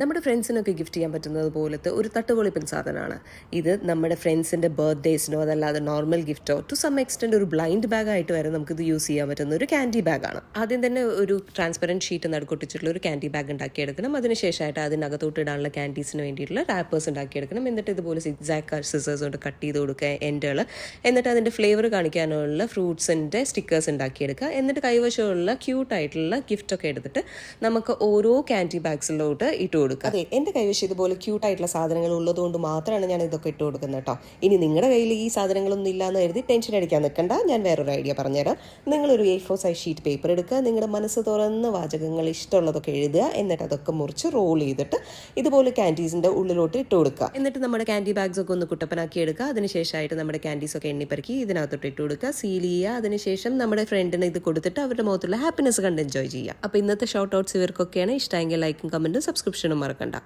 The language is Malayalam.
നമ്മുടെ ഫ്രണ്ട്സിനൊക്കെ ഗിഫ്റ്റ് ചെയ്യാൻ പറ്റുന്നത് പോലത്തെ ഒരു തട്ടുപൊളിപ്പൻ സാധനമാണ് ഇത്. നമ്മുടെ ഫ്രണ്ട്സിൻ്റെ ബർത്ത്ഡേസിനോ അതല്ലാതെ നോർമൽ ഗിഫ്റ്റോ ടു സം എക്സ്റ്റെൻറ്റ് ഒരു ബ്ലൈൻഡ് ബാഗായിട്ട് വരെ നമുക്കിത് യൂസ് ചെയ്യാൻ പറ്റുന്ന ഒരു ക്യാൻഡി ബാഗാണ്. ആദ്യം തന്നെ ഒരു ട്രാൻസ്പെറൻറ്റ് ഷീറ്റ് നടുക്കൊട്ടിച്ചിട്ടുള്ള ഒരു ക്യാൻഡി ബാഗ് ഉണ്ടാക്കിയെടുക്കണം. അതിനുശേഷമായിട്ട് അതിനകത്തോട്ട് ഇടാനുള്ള ക്യാൻഡീസിന് വേണ്ടിയിട്ടുള്ള റാപ്പേഴ്സ് ഉണ്ടാക്കിയെടുക്കണം. എന്നിട്ട് ഇതുപോലെ സിഗ്സാക് സിസേഴ്സ് കൊണ്ട് കട്ട് ചെയ്ത് കൊടുക്കുക എൻഡുകൾ. എന്നിട്ട് അതിൻ്റെ ഫ്ലേവർ കാണിക്കാനുള്ള ഫ്രൂട്ട്സിൻ്റെ സ്റ്റിക്കേഴ്സ് ഉണ്ടാക്കിയെടുക്കുക. എന്നിട്ട് കൈവശമുള്ള ക്യൂട്ടായിട്ടുള്ള ഗിഫ്റ്റൊക്കെ എടുത്തിട്ട് നമുക്ക് ഓരോ ക്യാൻഡി ബാഗ്സിലോട്ട് ഇട്ട് കൊടുക്കുക. അതെ, എൻ്റെ കൈവശം ഇതുപോലെ ക്യൂട്ടായിട്ടുള്ള സാധനങ്ങൾ ഉള്ളതുകൊണ്ട് മാത്രമാണ് ഞാൻ ഇതൊക്കെ ഇട്ട് കൊടുക്കുന്നത് കേട്ടോ. ഇനി നിങ്ങളുടെ കയ്യിൽ ഈ സാധനങ്ങളൊന്നും ഇല്ലാന്ന് കരുതി ടെൻഷൻ അടിക്കാൻ നിൽക്കണ്ട. ഞാൻ വേറൊരു ഐഡിയ പറഞ്ഞുതരാം. നിങ്ങളൊരു A4 സൈസ് ഷീറ്റ് പേപ്പർ എടുക്കുക. നിങ്ങളുടെ മനസ്സ് തുറന്ന് വാചകങ്ങൾ ഇഷ്ടമുള്ളതൊക്കെ എഴുതുക. എന്നിട്ട് അതൊക്കെ മുറിച്ച് റോൾ ചെയ്തിട്ട് ഇതുപോലെ ക്യാൻഡീസിൻ്റെ ഉള്ളിലോട്ട് ഇട്ട് കൊടുക്കുക. എന്നിട്ട് നമ്മുടെ ക്യാൻഡി ബാഗ്സ് ഒക്കെ ഒന്ന് കുട്ടപ്പനാക്കി എടുക്കുക. അതിനുശേഷമായിട്ട് നമ്മുടെ ക്യാൻഡീസൊക്കെ എണ്ണിപ്പറക്കി ഇതിനകത്തോട്ട് ഇട്ട് കൊടുക്കുക, സീൽ ചെയ്യുക. അതിനുശേഷം നമ്മുടെ ഫ്രണ്ടിന് ഇത് കൊടുത്തിട്ട് അവരുടെ മുഖത്തുള്ള ഹാപ്പിനെസ് കണ്ട് എൻജോയ് ചെയ്യുക. അപ്പോൾ ഇന്നത്തെ ഷോർട്ട് ഔട്ട്സ് ഇവർക്കൊക്കെയാണ് ഇഷ്ടമെങ്കിൽ ലൈക്കും കമൻറ്റും സബ്സ്ക്രിപ്ഷനും മറക്കണ്ട.